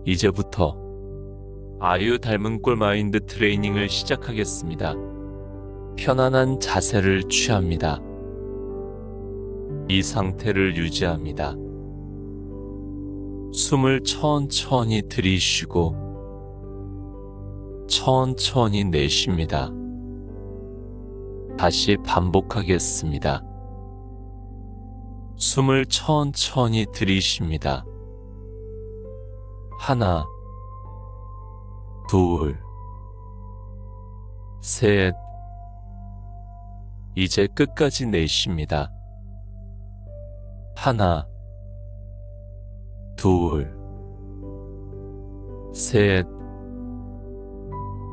이제부터 아이유 닮은 꼴 마인드 트레이닝을 시작하겠습니다. 편안한 자세를 취합니다. 이 상태를 유지합니다. 숨을 천천히 들이쉬고 천천히 내쉽니다. 다시 반복하겠습니다. 숨을 천천히 들이쉽니다. 하나, 둘, 셋. 이제 끝까지 내쉽니다. 하나, 둘, 셋.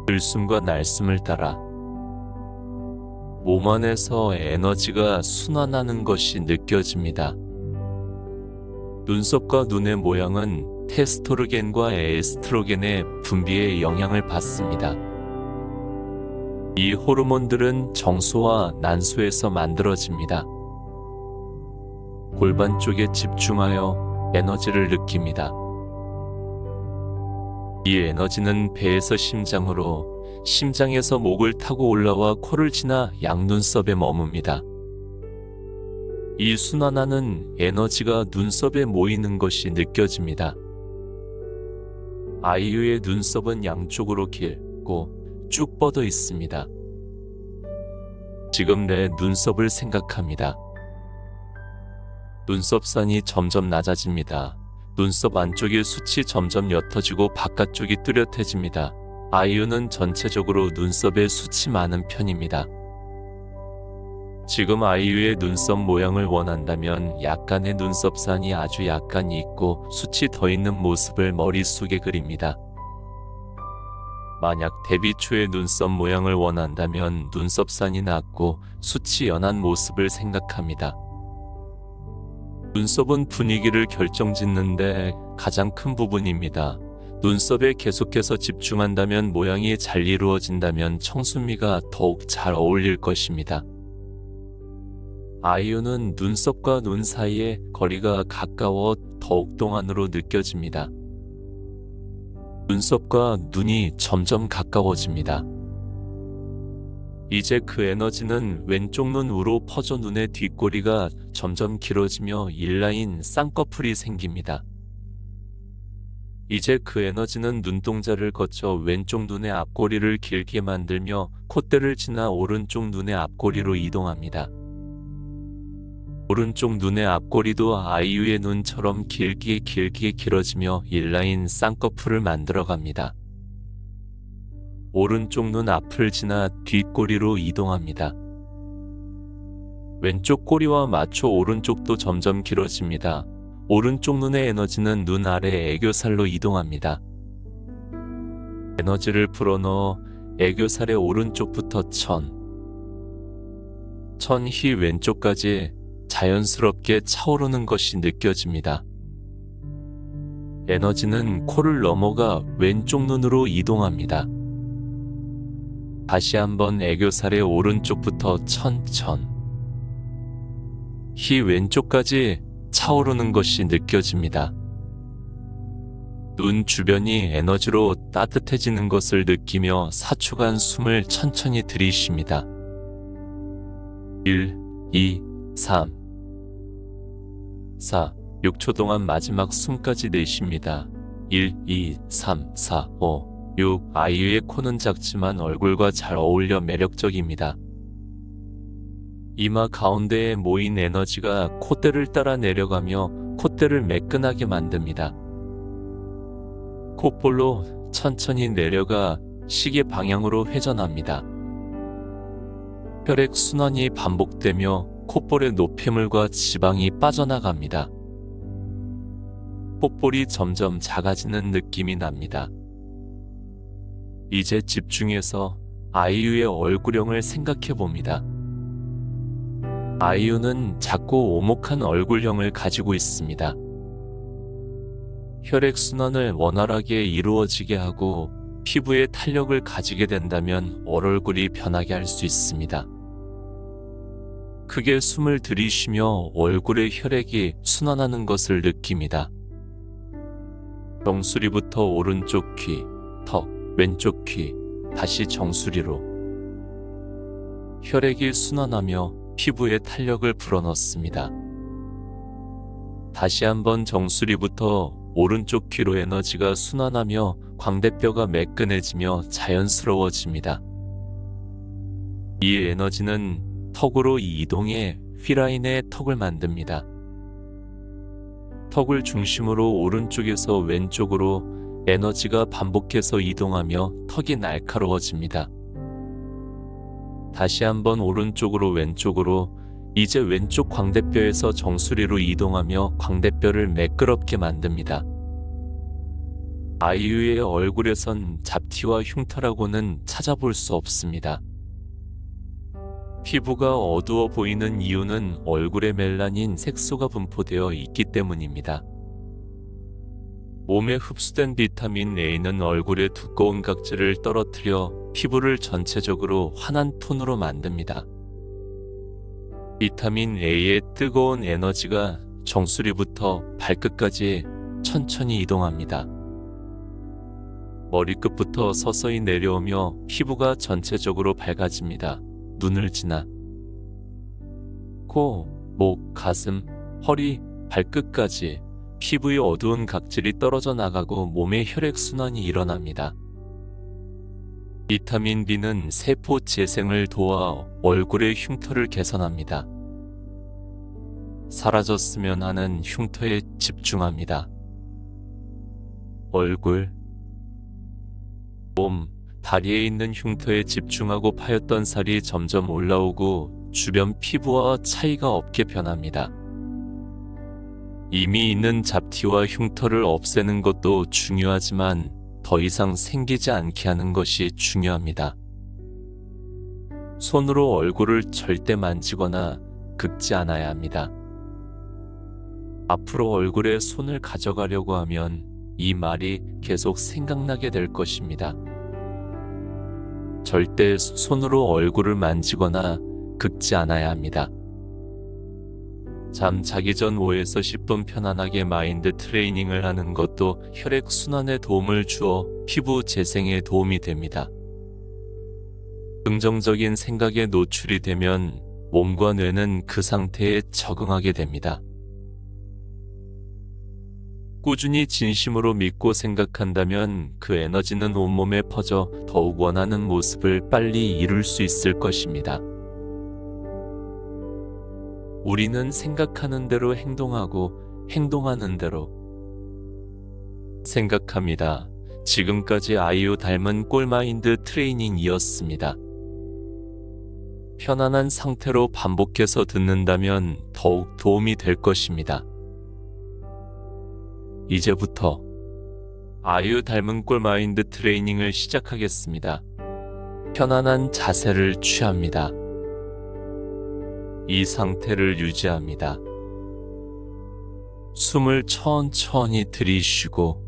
들숨과 날숨을 따라 몸 안에서 에너지가 순환하는 것이 느껴집니다. 눈썹과 눈의 모양은 테스토르겐과 에스트로겐의 분비에 영향을 받습니다. 이 호르몬들은 정수와 난소에서 만들어집니다. 골반 쪽에 집중하여 에너지를 느낍니다. 이 에너지는 배에서 심장으로, 심장에서 목을 타고 올라와 코를 지나 양눈썹에 머뭅니다. 이 순환하는 에너지가 눈썹에 모이는 것이 느껴집니다. 아이유의 눈썹은 양쪽으로 길고 쭉 뻗어 있습니다. 지금 내 눈썹을 생각합니다. 눈썹산이 점점 낮아집니다. 눈썹 안쪽의 숱이 점점 옅어지고 바깥쪽이 뚜렷해집니다. 아이유는 전체적으로 눈썹에 숱이 많은 편입니다. 지금 아이유의 눈썹 모양을 원한다면 약간의 눈썹산이 아주 약간 있고 숱이 더 있는 모습을 머릿속에 그립니다. 만약 데뷔 초의 눈썹 모양을 원한다면 눈썹산이 낮고 숱이 연한 모습을 생각합니다. 눈썹은 분위기를 결정짓는데 가장 큰 부분입니다. 눈썹에 계속해서 집중한다면, 모양이 잘 이루어진다면 청순미가 더욱 잘 어울릴 것입니다. 아이유는 눈썹과 눈 사이의 거리가 가까워 더욱 동안으로 느껴집니다. 눈썹과 눈이 점점 가까워집니다. 이제 그 에너지는 왼쪽 눈 우로 퍼져 눈의 뒷꼬리가 점점 길어지며 인라인 쌍꺼풀이 생깁니다. 이제 그 에너지는 눈동자를 거쳐 왼쪽 눈의 앞꼬리를 길게 만들며 콧대를 지나 오른쪽 눈의 앞꼬리로 이동합니다. 오른쪽 눈의 앞꼬리도 아이유의 눈처럼 길게 길어지며 인라인 쌍꺼풀을 만들어갑니다. 오른쪽 눈 앞을 지나 뒷꼬리로 이동합니다. 왼쪽 꼬리와 맞춰 오른쪽도 점점 길어집니다. 오른쪽 눈의 에너지는 눈 아래 애교살로 이동합니다. 에너지를 풀어넣어 애교살의 오른쪽부터 천히 왼쪽까지 자연스럽게 차오르는 것이 느껴집니다. 에너지는 코를 넘어가 왼쪽 눈으로 이동합니다. 다시 한번 애교살의 오른쪽부터 히 왼쪽까지 차오르는 것이 느껴집니다. 눈 주변이 에너지로 따뜻해지는 것을 느끼며 4초간 숨을 천천히 들이쉽니다. 1, 2, 3, 4, 6초 동안 마지막 숨까지 내쉽니다. 1, 2, 3, 4, 5, 6. 아이유의 코는 작지만 얼굴과 잘 어울려 매력적입니다. 이마 가운데에 모인 에너지가 콧대를 따라 내려가며 콧대를 매끈하게 만듭니다. 콧볼로 천천히 내려가 시계 방향으로 회전합니다. 혈액 순환이 반복되며 콧볼의 노폐물과 지방이 빠져나갑니다. 콧볼이 점점 작아지는 느낌이 납니다. 이제 집중해서 아이유의 얼굴형을 생각해 봅니다. 아이유는 작고 오목한 얼굴형을 가지고 있습니다. 혈액순환을 원활하게 이루어지게 하고 피부에 탄력을 가지게 된다면 얼굴이 변하게 할 수 있습니다. 크게 숨을 들이쉬며 얼굴의 혈액이 순환하는 것을 느낍니다. 정수리부터 오른쪽 귀, 턱, 왼쪽 귀, 다시 정수리로. 혈액이 순환하며 피부에 탄력을 불어넣습니다. 다시 한번 정수리부터 오른쪽 귀로 에너지가 순환하며 광대뼈가 매끈해지며 자연스러워집니다. 이 에너지는 턱으로 이동해 휘라인의 턱을 만듭니다. 턱을 중심으로 오른쪽에서 왼쪽으로 에너지가 반복해서 이동하며 턱이 날카로워집니다. 다시 한번 오른쪽으로 왼쪽으로, 이제 왼쪽 광대뼈에서 정수리로 이동하며 광대뼈를 매끄럽게 만듭니다. 아이유의 얼굴에선 잡티와 흉터라고는 찾아볼 수 없습니다. 피부가 어두워 보이는 이유는 얼굴에 멜라닌 색소가 분포되어 있기 때문입니다. 몸에 흡수된 비타민 A는 얼굴의 두꺼운 각질을 떨어뜨려 피부를 전체적으로 환한 톤으로 만듭니다. 비타민 A의 뜨거운 에너지가 정수리부터 발끝까지 천천히 이동합니다. 머리끝부터 서서히 내려오며 피부가 전체적으로 밝아집니다. 눈을 지나 코, 목, 가슴, 허리, 발끝까지 피부의 어두운 각질이 떨어져 나가고 몸의 혈액순환이 일어납니다. 비타민 B는 세포 재생을 도와 얼굴의 흉터를 개선합니다. 사라졌으면 하는 흉터에 집중합니다. 얼굴, 몸, 다리에 있는 흉터에 집중하고 파였던 살이 점점 올라오고 주변 피부와 차이가 없게 변합니다. 이미 있는 잡티와 흉터를 없애는 것도 중요하지만 더 이상 생기지 않게 하는 것이 중요합니다. 손으로 얼굴을 절대 만지거나 긁지 않아야 합니다. 앞으로 얼굴에 손을 가져가려고 하면 이 말이 계속 생각나게 될 것입니다. 절대 손으로 얼굴을 만지거나 긁지 않아야 합니다. 잠 자기 전 5에서 10분 편안하게 마인드 트레이닝을 하는 것도 혈액순환에 도움을 주어 피부 재생에 도움이 됩니다. 긍정적인 생각에 노출이 되면 몸과 뇌는 그 상태에 적응하게 됩니다. 꾸준히 진심으로 믿고 생각한다면 그 에너지는 온몸에 퍼져 더욱 원하는 모습을 빨리 이룰 수 있을 것입니다. 우리는 생각하는 대로 행동하고 행동하는 대로 생각합니다. 지금까지 아이유 닮은 꿀마인드 트레이닝이었습니다. 편안한 상태로 반복해서 듣는다면 더욱 도움이 될 것입니다. 이제부터 아이유 닮은 꿀마인드 트레이닝을 시작하겠습니다. 편안한 자세를 취합니다. 이 상태를 유지합니다. 숨을 천천히 들이쉬고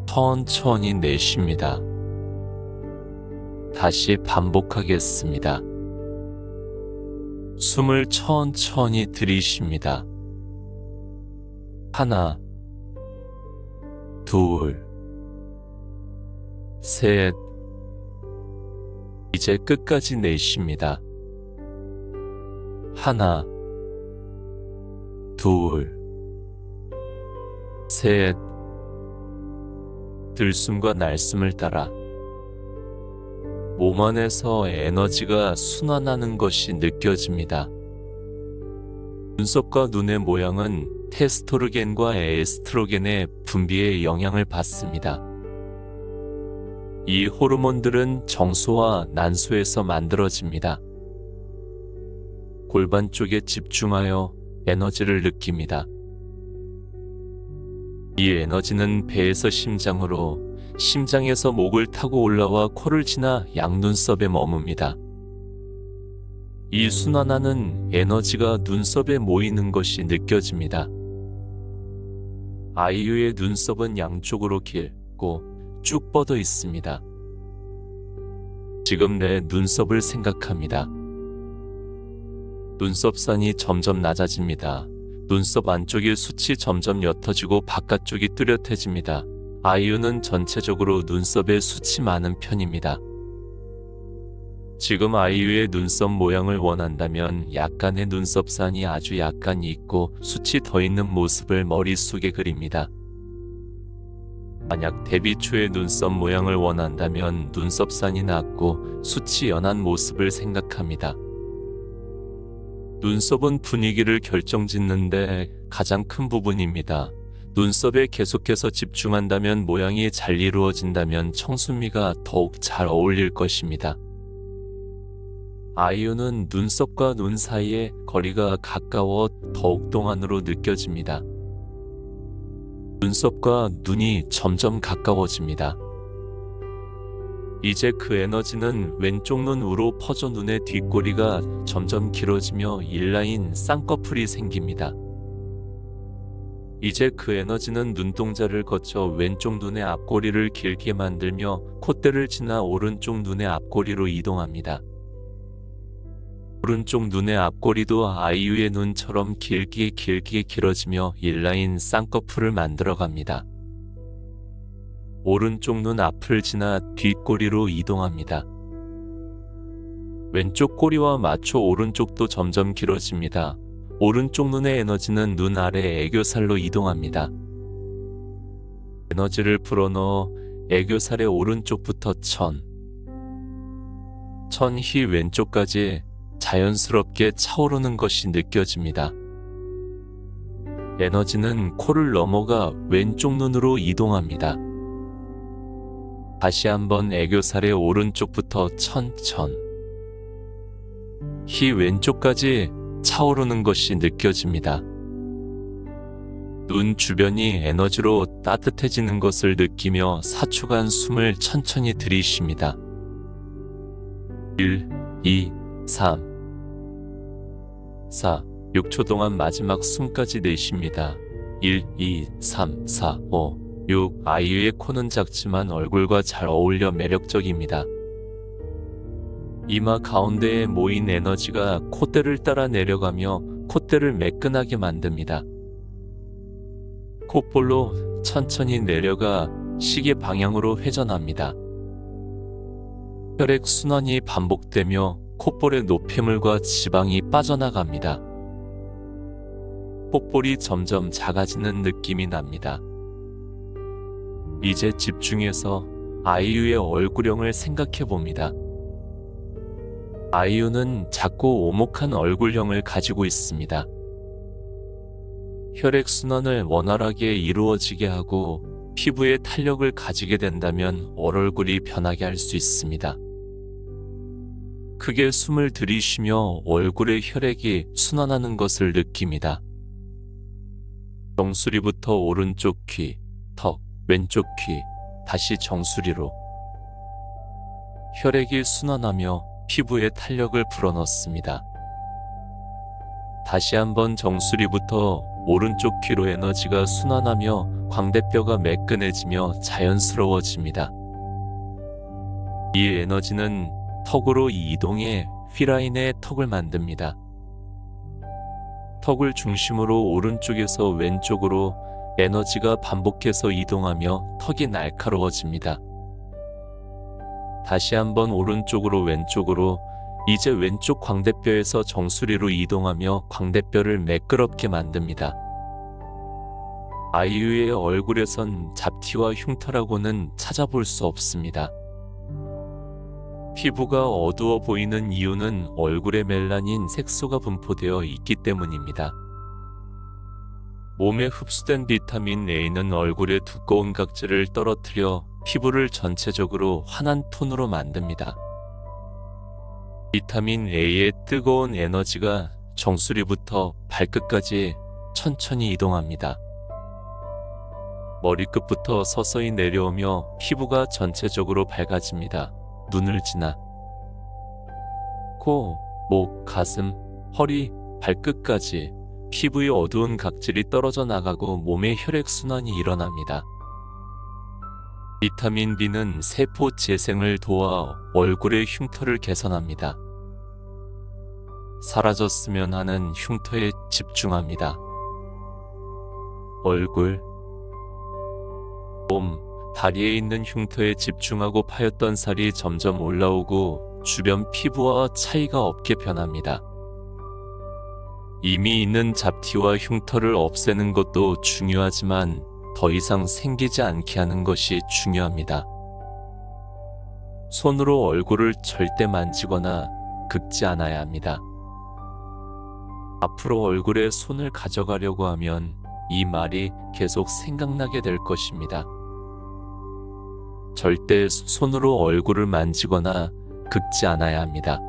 천천히 내쉽니다. 다시 반복하겠습니다. 숨을 천천히 들이쉽니다. 하나, 둘, 셋. 이제 끝까지 내쉽니다. 하나, 둘, 셋. 들숨과 날숨을 따라 몸 안에서 에너지가 순환하는 것이 느껴집니다. 눈썹과 눈의 모양은 테스토르겐과 에스트로겐의 분비에 영향을 받습니다. 이 호르몬들은 정소와 난소에서 만들어집니다. 골반 쪽에 집중하여 에너지를 느낍니다. 이 에너지는 배에서 심장으로, 심장에서 목을 타고 올라와 코를 지나 양눈썹에 머뭅니다. 이 순환하는 에너지가 눈썹에 모이는 것이 느껴집니다. 아이유의 눈썹은 양쪽으로 길고 쭉 뻗어 있습니다. 지금 내 눈썹을 생각합니다. 눈썹선이 점점 낮아집니다. 눈썹 안쪽의 숱이 점점 옅어지고 바깥쪽이 뚜렷해집니다. 아이유는 전체적으로 눈썹에 숱이 많은 편입니다. 지금 아이유의 눈썹 모양을 원한다면 약간의 눈썹산이 아주 약간 있고 숱이 더 있는 모습을 머릿속에 그립니다. 만약 데뷔 초의 눈썹 모양을 원한다면 눈썹산이 낮고 숱이 연한 모습을 생각합니다. 눈썹은 분위기를 결정짓는데 가장 큰 부분입니다. 눈썹에 계속해서 집중한다면 모양이 잘 이루어진다면 청순미가 더욱 잘 어울릴 것입니다. 아이유는 눈썹과 눈 사이의 거리가 가까워 더욱 동안으로 느껴집니다. 눈썹과 눈이 점점 가까워집니다. 이제 그 에너지는 왼쪽 눈 우로 퍼져 눈의 뒷꼬리가 점점 길어지며 인라인 쌍꺼풀이 생깁니다. 이제 그 에너지는 눈동자를 거쳐 왼쪽 눈의 앞꼬리를 길게 만들며 콧대를 지나 오른쪽 눈의 앞꼬리로 이동합니다. 오른쪽 눈의 앞꼬리도 아이유의 눈처럼 길게 길어지며 인라인 쌍꺼풀을 만들어갑니다. 오른쪽 눈 앞을 지나 뒷꼬리로 이동합니다. 왼쪽 꼬리와 맞춰 오른쪽도 점점 길어집니다. 오른쪽 눈의 에너지는 눈 아래 애교살로 이동합니다. 에너지를 불어넣어 애교살의 오른쪽부터 천히 왼쪽까지 자연스럽게 차오르는 것이 느껴집니다. 에너지는 코를 넘어가 왼쪽 눈으로 이동합니다. 다시 한번 애교살의 오른쪽부터 히 왼쪽까지 차오르는 것이 느껴집니다. 눈 주변이 에너지로 따뜻해지는 것을 느끼며 4초간 숨을 천천히 들이쉽니다. 1, 2, 3, 4, 6초 동안 마지막 숨까지 내쉽니다. 1, 2, 3, 4, 5, 6. 아이유의 코는 작지만 얼굴과 잘 어울려 매력적입니다. 이마 가운데에 모인 에너지가 콧대를 따라 내려가며 콧대를 매끈하게 만듭니다. 콧볼로 천천히 내려가 시계 방향으로 회전합니다. 혈액 순환이 반복되며 콧볼의 노폐물과 지방이 빠져나갑니다. 콧볼이 점점 작아지는 느낌이 납니다. 이제 집중해서 아이유의 얼굴형을 생각해 봅니다. 아이유는 작고 오목한 얼굴형을 가지고 있습니다. 혈액순환을 원활하게 이루어지게 하고 피부에 탄력을 가지게 된다면 얼굴이 변하게 할 수 있습니다. 크게 숨을 들이쉬며 얼굴의 혈액이 순환하는 것을 느낍니다. 정수리부터 오른쪽 귀, 턱, 왼쪽 귀, 다시 정수리로 혈액이 순환하며 피부에 탄력을 불어넣습니다. 다시 한번 정수리부터 오른쪽 귀로 에너지가 순환하며 광대뼈가 매끈해지며 자연스러워집니다. 이 에너지는 턱으로 이동해 V라인의 턱을 만듭니다. 턱을 중심으로 오른쪽에서 왼쪽으로 에너지가 반복해서 이동하며 턱이 날카로워집니다. 다시 한번 오른쪽으로 왼쪽으로 이제 왼쪽 광대뼈에서 정수리로 이동하며 광대뼈를 매끄럽게 만듭니다. 아이유의 얼굴에선 잡티와 흉터라고는 찾아볼 수 없습니다. 피부가 어두워 보이는 이유는 얼굴에 멜라닌 색소가 분포되어 있기 때문입니다. 몸에 흡수된 비타민 A는 얼굴의 두꺼운 각질을 떨어뜨려 피부를 전체적으로 환한 톤으로 만듭니다. 비타민 A의 뜨거운 에너지가 정수리부터 발끝까지 천천히 이동합니다. 머리끝부터 서서히 내려오며 피부가 전체적으로 밝아집니다. 눈을 지나 코, 목, 가슴, 허리, 발끝까지 피부의 어두운 각질이 떨어져 나가고 몸의 혈액순환이 일어납니다. 비타민 B는 세포 재생을 도와 얼굴의 흉터를 개선합니다. 사라졌으면 하는 흉터에 집중합니다. 얼굴, 몸, 다리에 있는 흉터에 집중하고 파였던 살이 점점 올라오고 주변 피부와 차이가 없게 변합니다. 이미 있는 잡티와 흉터를 없애는 것도 중요하지만 더 이상 생기지 않게 하는 것이 중요합니다. 손으로 얼굴을 절대 만지거나 긁지 않아야 합니다. 앞으로 얼굴에 손을 가져가려고 하면 이 말이 계속 생각나게 될 것입니다. 절대 손으로 얼굴을 만지거나 긁지 않아야 합니다.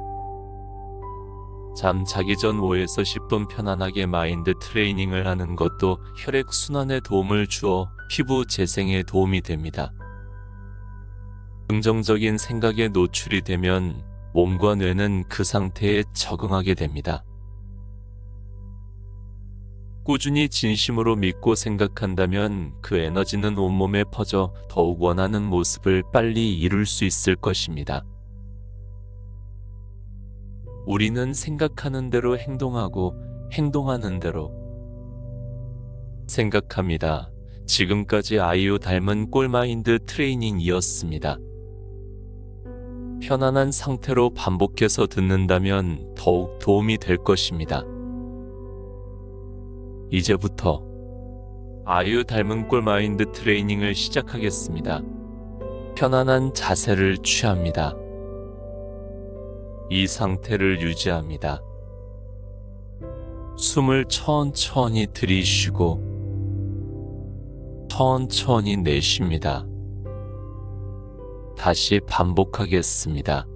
잠 자기 전 5에서 10분 편안하게 마인드 트레이닝을 하는 것도 혈액 순환에 도움을 주어 피부 재생에 도움이 됩니다. 긍정적인 생각에 노출이 되면 몸과 뇌는 그 상태에 적응하게 됩니다. 꾸준히 진심으로 믿고 생각한다면 그 에너지는 온몸에 퍼져 더욱 원하는 모습을 빨리 이룰 수 있을 것입니다. 우리는 생각하는 대로 행동하고 행동하는 대로 생각합니다. 지금까지 아이유 닮은 꼴마인드 트레이닝이었습니다. 편안한 상태로 반복해서 듣는다면 더욱 도움이 될 것입니다. 이제부터 아이유 닮은 꼴마인드 트레이닝을 시작하겠습니다. 편안한 자세를 취합니다. 이 상태를 유지합니다. 숨을 천천히 들이쉬고 천천히 내쉽니다. 다시 반복하겠습니다.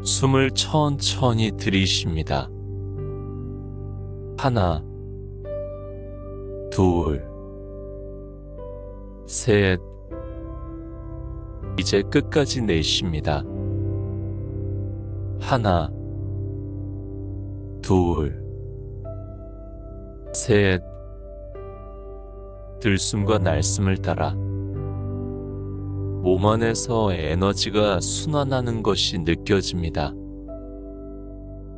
숨을 천천히 들이쉽니다. 하나, 둘, 셋. 이제 끝까지 내쉽니다. 하나, 둘, 셋. 들숨과 날숨을 따라 몸 안에서 에너지가 순환하는 것이 느껴집니다.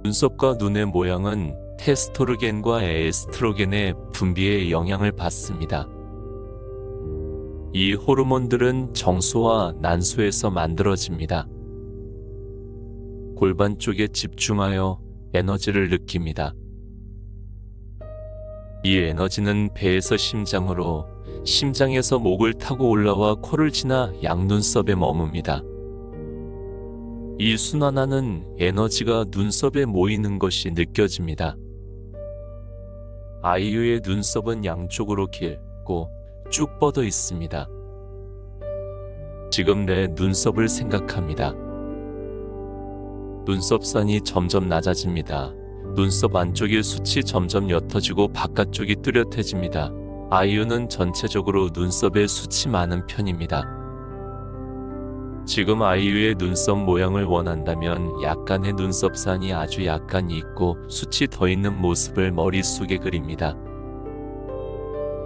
눈썹과 눈의 모양은 테스토르겐과 에스트로겐의 분비에 영향을 받습니다. 이 호르몬들은 정수와 난소에서 만들어집니다. 골반 쪽에 집중하여 에너지를 느낍니다. 이 에너지는 배에서 심장으로, 심장에서 목을 타고 올라와 코를 지나 양눈썹에 머뭅니다. 이 순환하는 에너지가 눈썹에 모이는 것이 느껴집니다. 아이유의 눈썹은 양쪽으로 길고 쭉 뻗어 있습니다. 지금 내 눈썹을 생각합니다. 눈썹선이 점점 낮아집니다. 눈썹 안쪽의 숱이 점점 옅어지고 바깥쪽이 뚜렷해집니다. 아이유는 전체적으로 눈썹에 숱이 많은 편입니다. 지금 아이유의 눈썹 모양을 원한다면 약간의 눈썹산이 아주 약간 있고 숱이 더 있는 모습을 머릿속에 그립니다.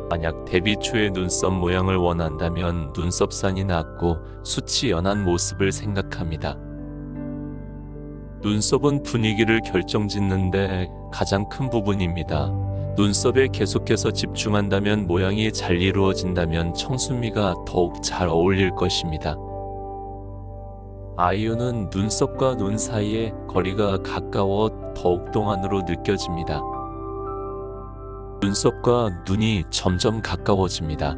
만약 데뷔 초의 눈썹 모양을 원한다면 눈썹산이 낮고 숱이 연한 모습을 생각합니다. 눈썹은 분위기를 결정짓는데 가장 큰 부분입니다. 눈썹에 계속해서 집중한다면 모양이 잘 이루어진다면 청순미가 더욱 잘 어울릴 것입니다. 아이유는 눈썹과 눈 사이의 거리가 가까워 더욱 동안으로 느껴집니다. 눈썹과 눈이 점점 가까워집니다.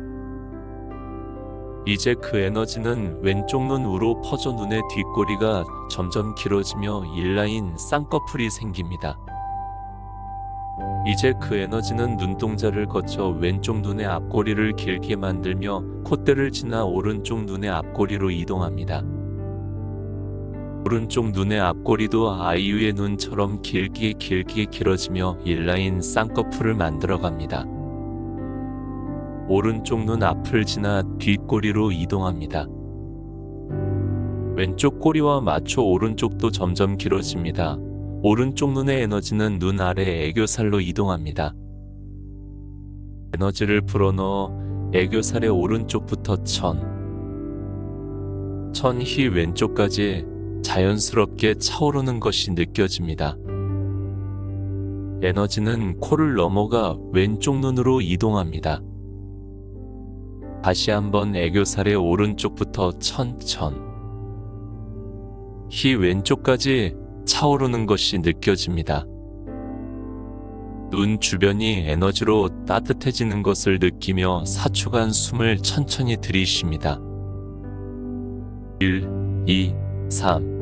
이제 그 에너지는 왼쪽 눈 위로 퍼져 눈의 뒷꼬리가 점점 길어지며 인라인 쌍꺼풀이 생깁니다. 이제 그 에너지는 눈동자를 거쳐 왼쪽 눈의 앞꼬리를 길게 만들며 콧대를 지나 오른쪽 눈의 앞꼬리로 이동합니다. 오른쪽 눈의 앞꼬리도 아이유의 눈처럼 길게 길어지며 인라인 쌍꺼풀을 만들어갑니다. 오른쪽 눈 앞을 지나 뒷꼬리로 이동합니다. 왼쪽 꼬리와 맞춰 오른쪽도 점점 길어집니다. 오른쪽 눈의 에너지는 눈 아래 애교살로 이동합니다. 에너지를 불어넣어 애교살의 오른쪽부터 천히 왼쪽까지 자연스럽게 차오르는 것이 느껴집니다. 에너지는 코를 넘어가 왼쪽 눈으로 이동합니다. 다시 한번 애교살의 오른쪽부터 천천히 왼쪽까지 차오르는 것이 느껴집니다. 눈 주변이 에너지로 따뜻해지는 것을 느끼며 4초간 숨을 천천히 들이쉽니다. 1, 2, 3,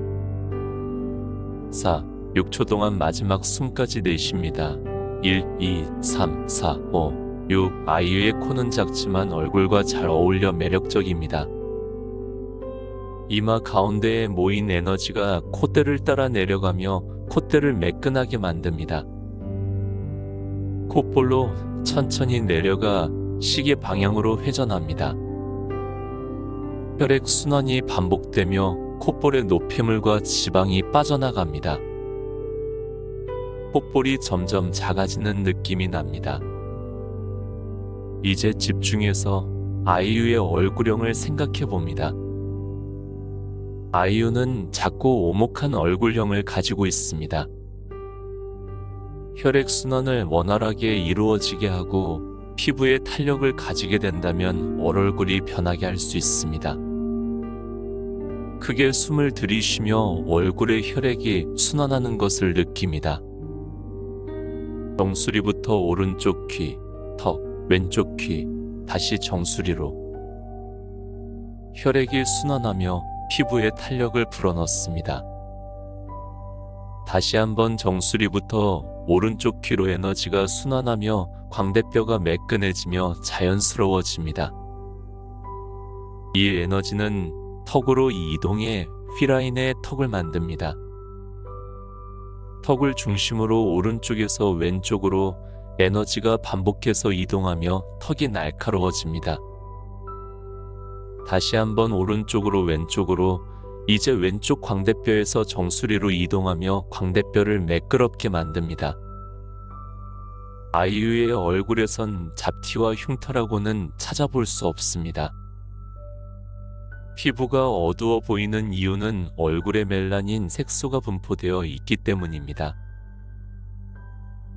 4, 6초 동안 마지막 숨까지 내쉽니다. 1, 2, 3, 4, 5, 6. 아이유의 코는 작지만 얼굴과 잘 어울려 매력적입니다. 이마 가운데에 모인 에너지가 콧대를 따라 내려가며 콧대를 매끈하게 만듭니다. 콧볼로 천천히 내려가 시계 방향으로 회전합니다. 혈액 순환이 반복되며 콧볼의 노폐물과 지방이 빠져나갑니다. 콧볼이 점점 작아지는 느낌이 납니다. 이제 집중해서 아이유의 얼굴형을 생각해 봅니다. 아이유는 작고 오목한 얼굴형을 가지고 있습니다. 혈액순환을 원활하게 이루어지게 하고 피부에 탄력을 가지게 된다면 얼굴이 변하게 할 수 있습니다. 크게 숨을 들이쉬며 얼굴의 혈액이 순환하는 것을 느낍니다. 정수리부터 오른쪽 귀, 턱, 왼쪽 귀, 다시 정수리로 혈액이 순환하며 피부에 탄력을 불어넣습니다. 다시 한번 정수리부터 오른쪽 귀로 에너지가 순환하며 광대뼈가 매끈해지며 자연스러워집니다. 이 에너지는 턱으로 이동해 휘라인의 턱을 만듭니다. 턱을 중심으로 오른쪽에서 왼쪽으로 에너지가 반복해서 이동하며 턱이 날카로워집니다. 다시 한번 오른쪽으로 왼쪽으로 이제 왼쪽 광대뼈에서 정수리로 이동하며 광대뼈를 매끄럽게 만듭니다. 아이유의 얼굴에선 잡티와 흉터라고는 찾아볼 수 없습니다. 피부가 어두워 보이는 이유는 얼굴에 멜라닌 색소가 분포되어 있기 때문입니다.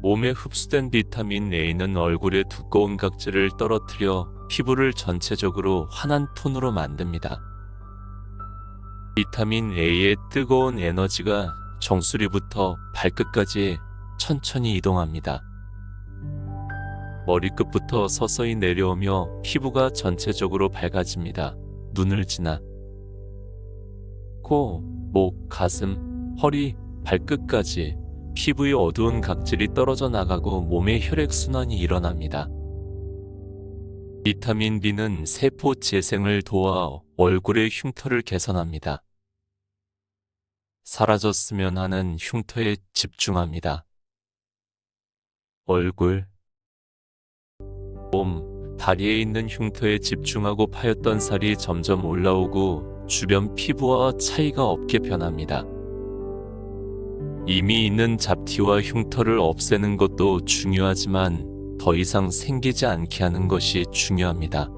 몸에 흡수된 비타민 A는 얼굴의 두꺼운 각질을 떨어뜨려 피부를 전체적으로 환한 톤으로 만듭니다. 비타민 A의 뜨거운 에너지가 정수리부터 발끝까지 천천히 이동합니다. 머리끝부터 서서히 내려오며 피부가 전체적으로 밝아집니다. 눈을 지나 코, 목, 가슴, 허리, 발끝까지 피부의 어두운 각질이 떨어져 나가고 몸의 혈액순환이 일어납니다. 비타민 B는 세포 재생을 도와 얼굴의 흉터를 개선합니다. 사라졌으면 하는 흉터에 집중합니다. 얼굴, 몸, 다리에 있는 흉터에 집중하고 파였던 살이 점점 올라오고 주변 피부와 차이가 없게 변합니다. 이미 있는 잡티와 흉터를 없애는 것도 중요하지만 더 이상 생기지 않게 하는 것이 중요합니다.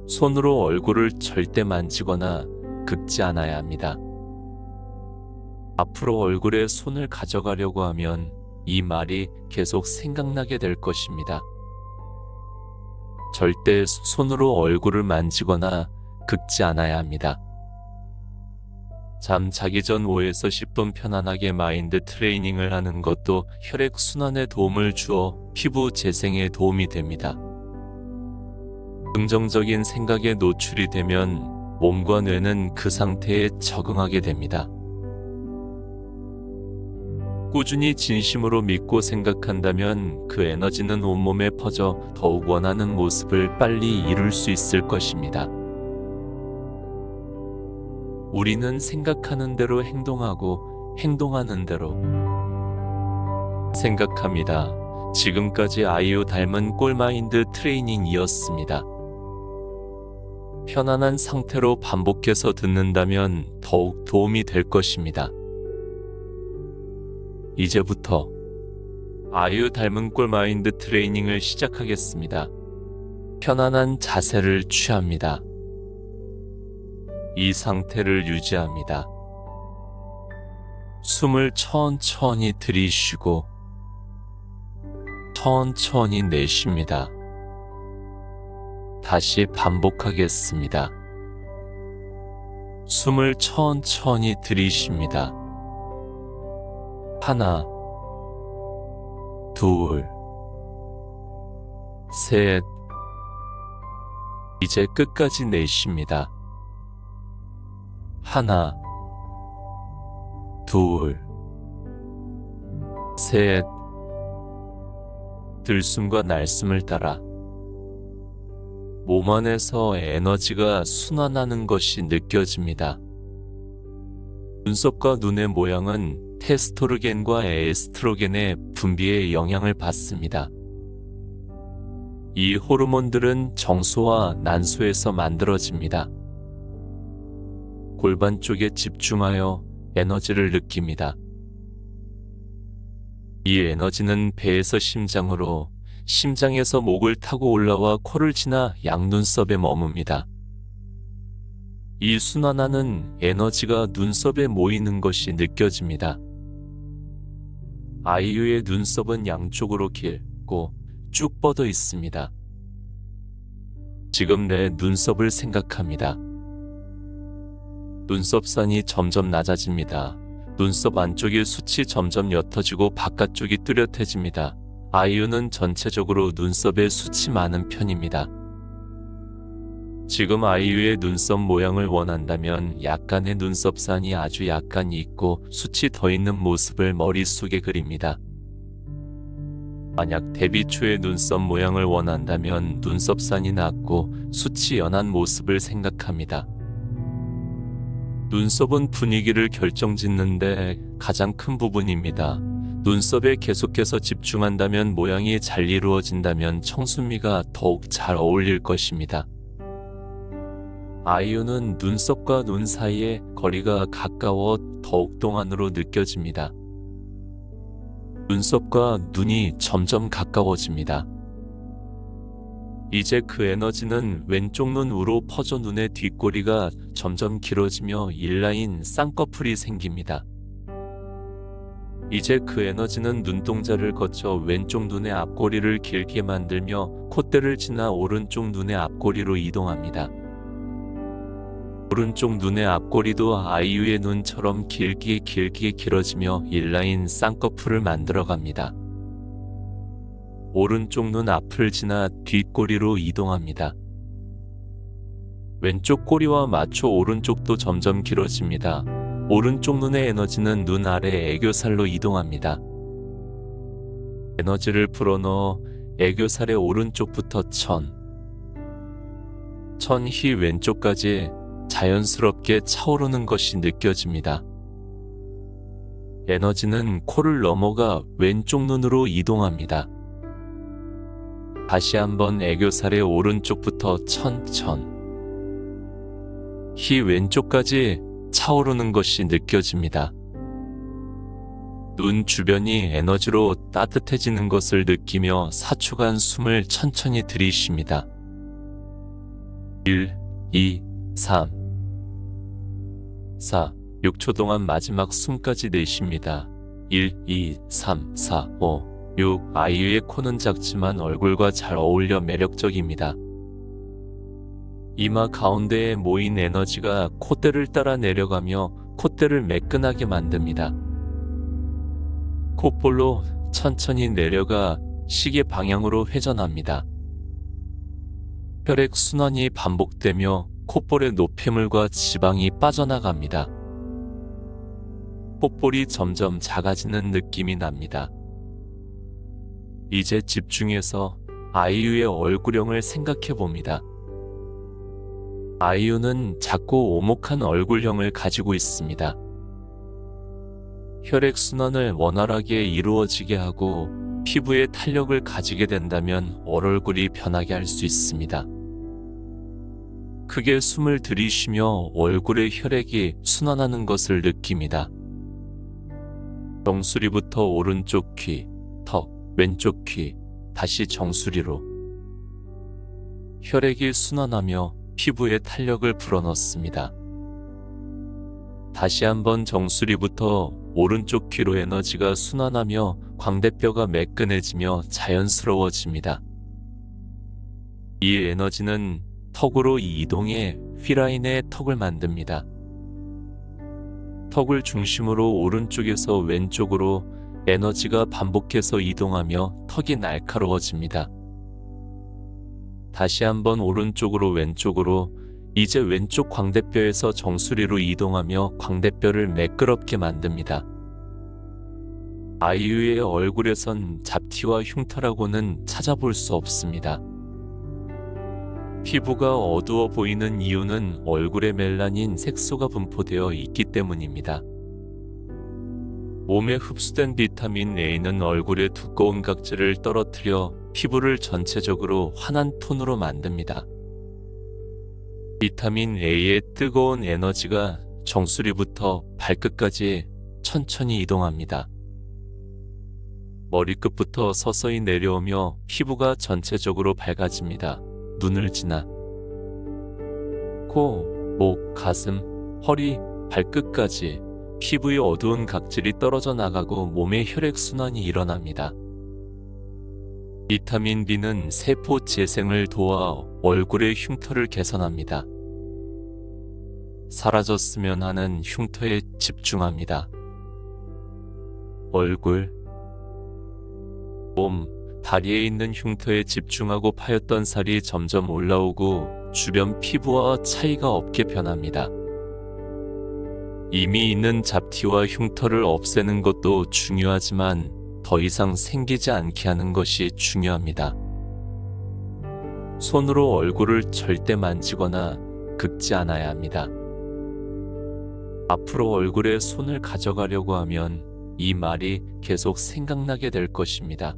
손으로 얼굴을 절대 만지거나 긁지 않아야 합니다. 앞으로 얼굴에 손을 가져가려고 하면 이 말이 계속 생각나게 될 것입니다. 절대 손으로 얼굴을 만지거나 긁지 않아야 합니다. 잠 자기 전 5에서 10분 편안하게 마인드 트레이닝을 하는 것도 혈액순환에 도움을 주어 피부 재생에 도움이 됩니다. 긍정적인 생각에 노출이 되면 몸과 뇌는 그 상태에 적응하게 됩니다. 꾸준히 진심으로 믿고 생각한다면 그 에너지는 온몸에 퍼져 더욱 원하는 모습을 빨리 이룰 수 있을 것입니다. 우리는 생각하는 대로 행동하고 행동하는 대로 생각합니다. 지금까지 아이유 닮은 꿀마인드 트레이닝이었습니다. 편안한 상태로 반복해서 듣는다면 더욱 도움이 될 것입니다. 이제부터 아이유 닮은 꿀마인드 트레이닝을 시작하겠습니다. 편안한 자세를 취합니다. 이 상태를 유지합니다. 숨을 천천히 들이쉬고 천천히 내쉽니다. 다시 반복하겠습니다. 숨을 천천히 들이쉽니다. 하나, 둘, 셋. 이제 끝까지 내쉽니다. 하나, 둘, 셋. 들숨과 날숨을 따라 몸 안에서 에너지가 순환하는 것이 느껴집니다. 눈썹과 눈의 모양은 테스토르겐과 에스트로겐의 분비에 영향을 받습니다. 이 호르몬들은 정수와 난소에서 만들어집니다. 골반 쪽에 집중하여 에너지를 느낍니다. 이 에너지는 배에서 심장으로, 심장에서 목을 타고 올라와 코를 지나 양눈썹에 머뭅니다. 이 순환하는 에너지가 눈썹에 모이는 것이 느껴집니다. 아이유의 눈썹은 양쪽으로 길고 쭉 뻗어 있습니다. 지금 내 눈썹을 생각합니다. 눈썹산이 점점 낮아집니다. 눈썹 안쪽의 숱이 점점 옅어지고 바깥쪽이 뚜렷해집니다. 아이유는 전체적으로 눈썹에 숱이 많은 편입니다. 지금 아이유의 눈썹 모양을 원한다면 약간의 눈썹산이 아주 약간 있고 숱이 더 있는 모습을 머릿속에 그립니다. 만약 데뷔 초의 눈썹 모양을 원한다면 눈썹산이 낮고 숱이 연한 모습을 생각합니다. 눈썹은 분위기를 결정짓는데 가장 큰 부분입니다. 눈썹에 계속해서 집중한다면 모양이 잘 이루어진다면 청순미가 더욱 잘 어울릴 것입니다. 아이유는 눈썹과 눈 사이의 거리가 가까워 더욱 동안으로 느껴집니다. 눈썹과 눈이 점점 가까워집니다. 이제 그 에너지는 왼쪽 눈 우로 퍼져 눈의 뒷꼬리가 점점 길어지며 인라인 쌍꺼풀이 생깁니다. 이제 그 에너지는 눈동자를 거쳐 왼쪽 눈의 앞꼬리를 길게 만들며 콧대를 지나 오른쪽 눈의 앞꼬리로 이동합니다. 오른쪽 눈의 앞꼬리도 아이유의 눈처럼 길게 길어지며 인라인 쌍꺼풀을 만들어갑니다. 오른쪽 눈 앞을 지나 뒷꼬리로 이동합니다. 왼쪽 꼬리와 맞춰 오른쪽도 점점 길어집니다. 오른쪽 눈의 에너지는 눈 아래 애교살로 이동합니다. 에너지를 불어넣어 애교살의 오른쪽부터 천히 왼쪽까지 자연스럽게 차오르는 것이 느껴집니다. 에너지는 코를 넘어가 왼쪽 눈으로 이동합니다. 다시 한번 애교살의 오른쪽부터 히 왼쪽까지 차오르는 것이 느껴집니다. 눈 주변이 에너지로 따뜻해지는 것을 느끼며 4초간 숨을 천천히 들이쉽니다. 1, 2, 3, 4, 6초 동안 마지막 숨까지 내쉽니다. 1, 2, 3, 4, 5, 6. 아이유의 코는 작지만 얼굴과 잘 어울려 매력적입니다. 이마 가운데에 모인 에너지가 콧대를 따라 내려가며 콧대를 매끈하게 만듭니다. 콧볼로 천천히 내려가 시계 방향으로 회전합니다. 혈액 순환이 반복되며 콧볼의 노폐물과 지방이 빠져나갑니다. 콧볼이 점점 작아지는 느낌이 납니다. 이제 집중해서 아이유의 얼굴형을 생각해 봅니다. 아이유는 작고 오목한 얼굴형을 가지고 있습니다. 혈액순환을 원활하게 이루어지게 하고 피부에 탄력을 가지게 된다면 얼굴이 변하게 할 수 있습니다. 크게 숨을 들이쉬며 얼굴의 혈액이 순환하는 것을 느낍니다. 정수리부터 오른쪽 귀, 턱, 왼쪽 귀, 다시 정수리로 혈액이 순환하며 피부에 탄력을 불어넣습니다. 다시 한번 정수리부터 오른쪽 귀로 에너지가 순환하며 광대뼈가 매끈해지며 자연스러워집니다. 이 에너지는 턱으로 이동해 휘라인의 턱을 만듭니다. 턱을 중심으로 오른쪽에서 왼쪽으로 에너지가 반복해서 이동하며 턱이 날카로워집니다. 다시 한번 오른쪽으로 왼쪽으로, 이제 왼쪽 광대뼈에서 정수리로 이동하며 광대뼈를 매끄럽게 만듭니다. 아이유의 얼굴에선 잡티와 흉터라고는 찾아볼 수 없습니다. 피부가 어두워 보이는 이유는 얼굴에 멜라닌 색소가 분포되어 있기 때문입니다. 몸에 흡수된 비타민 A는 얼굴의 두꺼운 각질을 떨어뜨려 피부를 전체적으로 환한 톤으로 만듭니다. 비타민 A의 뜨거운 에너지가 정수리부터 발끝까지 천천히 이동합니다. 머리끝부터 서서히 내려오며 피부가 전체적으로 밝아집니다. 눈을 지나 코, 목, 가슴, 허리, 발끝까지 피부의 어두운 각질이 떨어져 나가고 몸의 혈액순환이 일어납니다. 비타민 B는 세포 재생을 도와 얼굴의 흉터를 개선합니다. 사라졌으면 하는 흉터에 집중합니다. 얼굴, 몸, 다리에 있는 흉터에 집중하고 파였던 살이 점점 올라오고 주변 피부와 차이가 없게 변합니다. 이미 있는 잡티와 흉터를 없애는 것도 중요하지만 더 이상 생기지 않게 하는 것이 중요합니다. 손으로 얼굴을 절대 만지거나 긁지 않아야 합니다. 앞으로 얼굴에 손을 가져가려고 하면 이 말이 계속 생각나게 될 것입니다.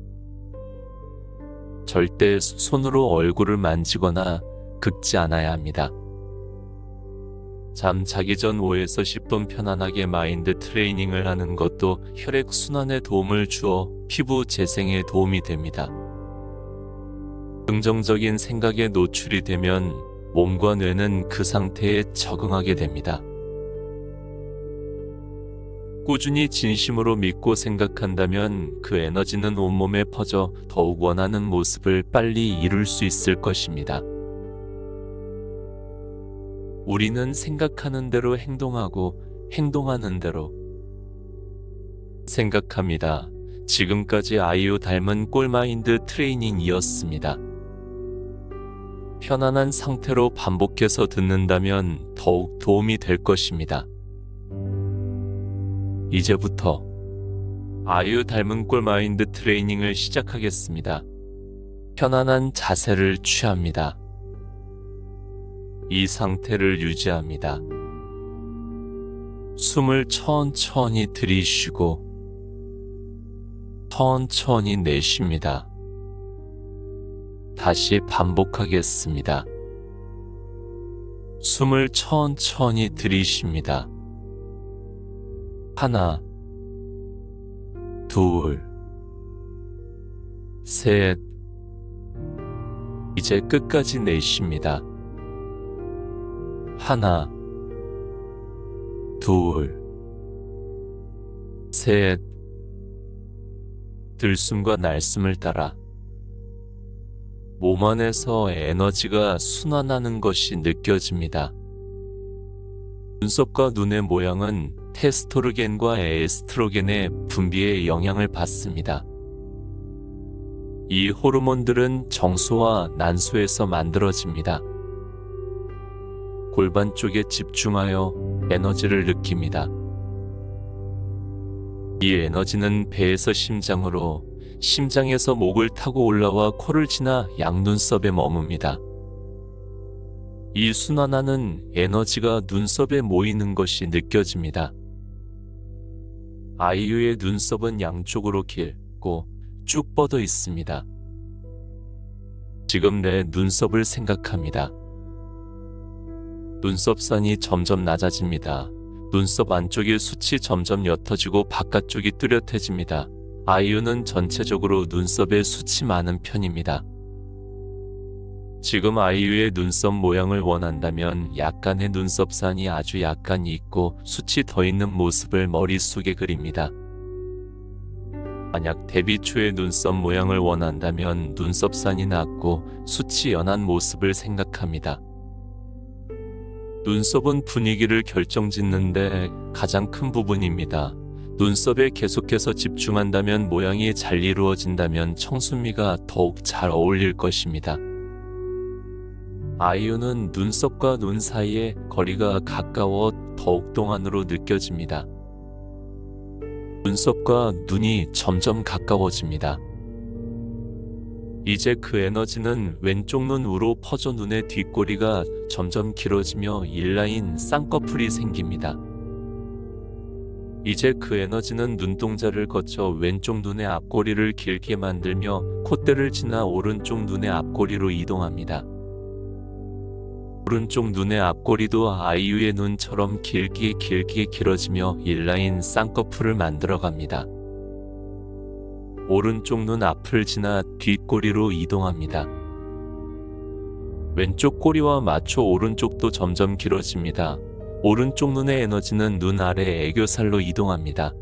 절대 손으로 얼굴을 만지거나 긁지 않아야 합니다. 잠 자기 전 5에서 10분 편안하게 마인드 트레이닝을 하는 것도 혈액순환에 도움을 주어 피부 재생에 도움이 됩니다. 긍정적인 생각에 노출이 되면 몸과 뇌는 그 상태에 적응하게 됩니다. 꾸준히 진심으로 믿고 생각한다면 그 에너지는 온몸에 퍼져 더욱 원하는 모습을 빨리 이룰 수 있을 것입니다. 우리는 생각하는 대로 행동하고 행동하는 대로 생각합니다. 지금까지 아이유 닮은 꿀마인드 트레이닝이었습니다. 편안한 상태로 반복해서 듣는다면 더욱 도움이 될 것입니다. 이제부터 아이유 닮은 꿀마인드 트레이닝을 시작하겠습니다. 편안한 자세를 취합니다. 이 상태를 유지합니다. 숨을 천천히 들이쉬고 천천히 내쉽니다. 다시 반복하겠습니다. 숨을 천천히 들이쉽니다. 하나, 둘, 셋. 이제 끝까지 내쉽니다. 하나, 둘, 셋. 들숨과 날숨을 따라 몸 안에서 에너지가 순환하는 것이 느껴집니다. 눈썹과 눈의 모양은 테스토르겐과 에스트로겐의 분비에 영향을 받습니다. 이 호르몬들은 정수와 난소에서 만들어집니다. 골반 쪽에 집중하여 에너지를 느낍니다. 이 에너지는 배에서 심장으로, 심장에서 목을 타고 올라와 코를 지나 양눈썹에 머뭅니다. 이 순환하는 에너지가 눈썹에 모이는 것이 느껴집니다. 아이유의 눈썹은 양쪽으로 길고 쭉 뻗어 있습니다. 지금 내 눈썹을 생각합니다. 눈썹산이 점점 낮아집니다. 눈썹 안쪽의 숱이 점점 옅어지고 바깥쪽이 뚜렷해집니다. 아이유는 전체적으로 눈썹에 숱이 많은 편입니다. 지금 아이유의 눈썹 모양을 원한다면 약간의 눈썹산이 아주 약간 있고 숱이 더 있는 모습을 머릿속에 그립니다. 만약 데뷔 초의 눈썹 모양을 원한다면 눈썹산이 낮고 숱이 연한 모습을 생각합니다. 눈썹은 분위기를 결정짓는데 가장 큰 부분입니다. 눈썹에 계속해서 집중한다면 모양이 잘 이루어진다면 청순미가 더욱 잘 어울릴 것입니다. 아이유는 눈썹과 눈 사이의 거리가 가까워 더욱 동안으로 느껴집니다. 눈썹과 눈이 점점 가까워집니다. 이제 그 에너지는 왼쪽 눈 우로 퍼져 눈의 뒷꼬리가 점점 길어지며 인라인 쌍꺼풀이 생깁니다. 이제 그 에너지는 눈동자를 거쳐 왼쪽 눈의 앞꼬리를 길게 만들며 콧대를 지나 오른쪽 눈의 앞꼬리로 이동합니다. 오른쪽 눈의 앞꼬리도 아이유의 눈처럼 길게 길어지며 인라인 쌍꺼풀을 만들어갑니다. 오른쪽 눈 앞을 지나 뒷꼬리로 이동합니다. 왼쪽 꼬리와 맞춰 오른쪽도 점점 길어집니다. 오른쪽 눈의 에너지는 눈 아래 애교살로 이동합니다.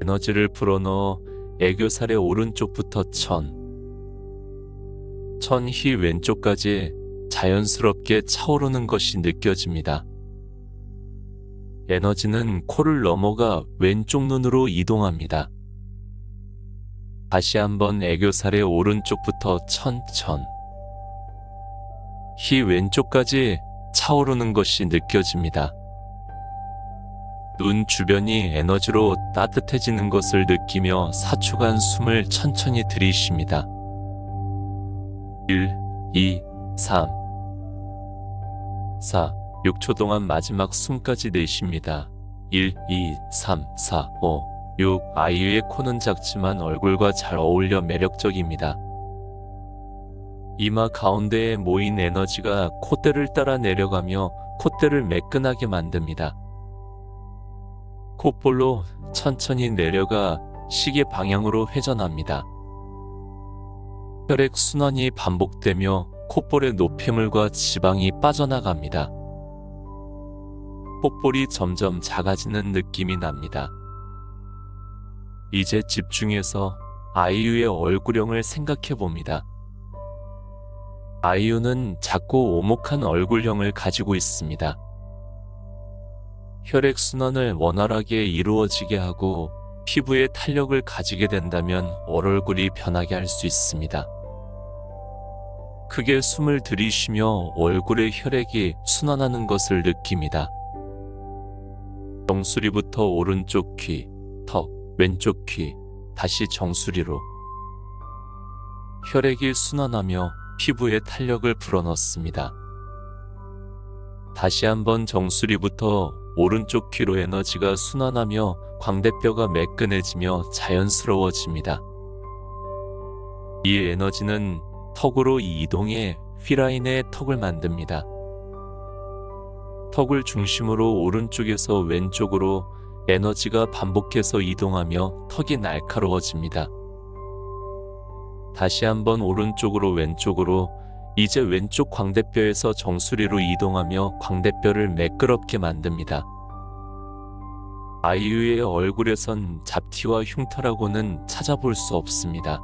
에너지를 불어넣어 애교살의 오른쪽부터 천히 왼쪽까지 자연스럽게 차오르는 것이 느껴집니다. 에너지는 코를 넘어가 왼쪽 눈으로 이동합니다. 다시 한번 애교살의 오른쪽부터 히 왼쪽까지 차오르는 것이 느껴집니다. 눈 주변이 에너지로 따뜻해지는 것을 느끼며 4초간 숨을 천천히 들이쉽니다. 1, 2, 3, 4, 6초 동안 마지막 숨까지 내쉽니다. 1, 2, 3, 4, 5, 6. 아이유의 코는 작지만 얼굴과 잘 어울려 매력적입니다. 이마 가운데에 모인 에너지가 콧대를 따라 내려가며 콧대를 매끈하게 만듭니다. 콧볼로 천천히 내려가 시계 방향으로 회전합니다. 혈액 순환이 반복되며 콧볼의 노폐물과 지방이 빠져나갑니다. 콧볼이 점점 작아지는 느낌이 납니다. 이제 집중해서 아이유의 얼굴형을 생각해 봅니다. 아이유는 작고 오목한 얼굴형을 가지고 있습니다. 혈액순환을 원활하게 이루어지게 하고 피부에 탄력을 가지게 된다면 얼굴이 변하게 할 수 있습니다. 크게 숨을 들이쉬며 얼굴의 혈액이 순환하는 것을 느낍니다. 정수리부터 오른쪽 귀, 턱, 왼쪽 귀, 다시 정수리로 혈액이 순환하며 피부에 탄력을 불어넣습니다. 다시 한번 정수리부터 오른쪽 귀로 에너지가 순환하며 광대뼈가 매끈해지며 자연스러워집니다. 이 에너지는 턱으로 이동해 V라인의 턱을 만듭니다. 턱을 중심으로 오른쪽에서 왼쪽으로 에너지가 반복해서 이동하며 턱이 날카로워집니다. 다시 한번 오른쪽으로 왼쪽으로 이제 왼쪽 광대뼈에서 정수리로 이동하며 광대뼈를 매끄럽게 만듭니다. 아이유의 얼굴에선 잡티와 흉터라고는 찾아볼 수 없습니다.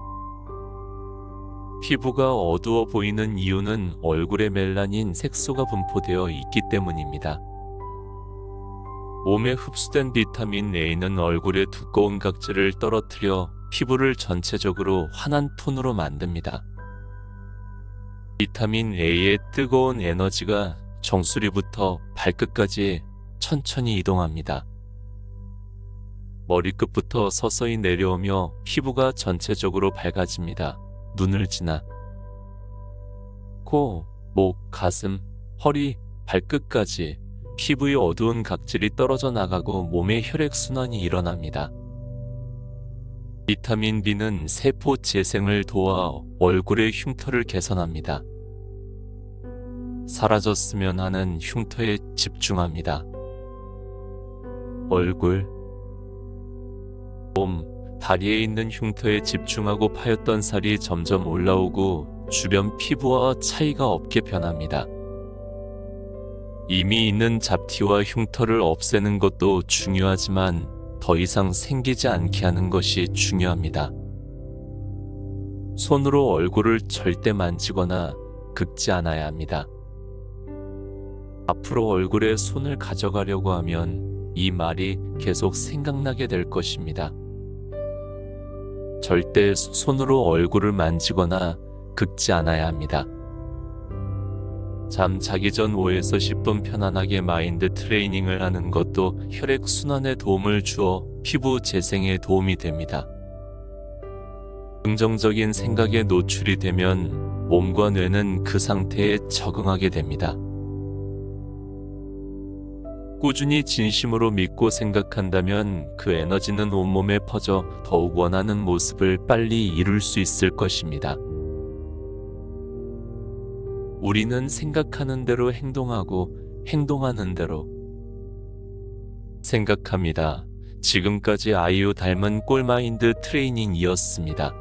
피부가 어두워 보이는 이유는 얼굴에 멜라닌 색소가 분포되어 있기 때문입니다. 몸에 흡수된 비타민 A는 얼굴의 두꺼운 각질을 떨어뜨려 피부를 전체적으로 환한 톤으로 만듭니다. 비타민 A의 뜨거운 에너지가 정수리부터 발끝까지 천천히 이동합니다. 머리끝부터 서서히 내려오며 피부가 전체적으로 밝아집니다. 눈을 지나 코, 목, 가슴, 허리, 발끝까지 피부의 어두운 각질이 떨어져 나가고 몸의 혈액순환이 일어납니다. 비타민 B는 세포 재생을 도와 얼굴의 흉터를 개선합니다. 사라졌으면 하는 흉터에 집중합니다. 얼굴, 몸, 다리에 있는 흉터에 집중하고 파였던 살이 점점 올라오고 주변 피부와 차이가 없게 변합니다. 이미 있는 잡티와 흉터를 없애는 것도 중요하지만 더 이상 생기지 않게 하는 것이 중요합니다. 손으로 얼굴을 절대 만지거나 긁지 않아야 합니다. 앞으로 얼굴에 손을 가져가려고 하면 이 말이 계속 생각나게 될 것입니다. 절대 손으로 얼굴을 만지거나 긁지 않아야 합니다. 잠 자기 전 5에서 10분 편안하게 마인드 트레이닝을 하는 것도 혈액순환에 도움을 주어 피부 재생에 도움이 됩니다. 긍정적인 생각에 노출이 되면 몸과 뇌는 그 상태에 적응하게 됩니다. 꾸준히 진심으로 믿고 생각한다면 그 에너지는 온몸에 퍼져 더욱 원하는 모습을 빨리 이룰 수 있을 것입니다. 우리는 생각하는 대로 행동하고 행동하는 대로 생각합니다. 지금까지 아이유 닮은 꿀마인드 트레이닝이었습니다.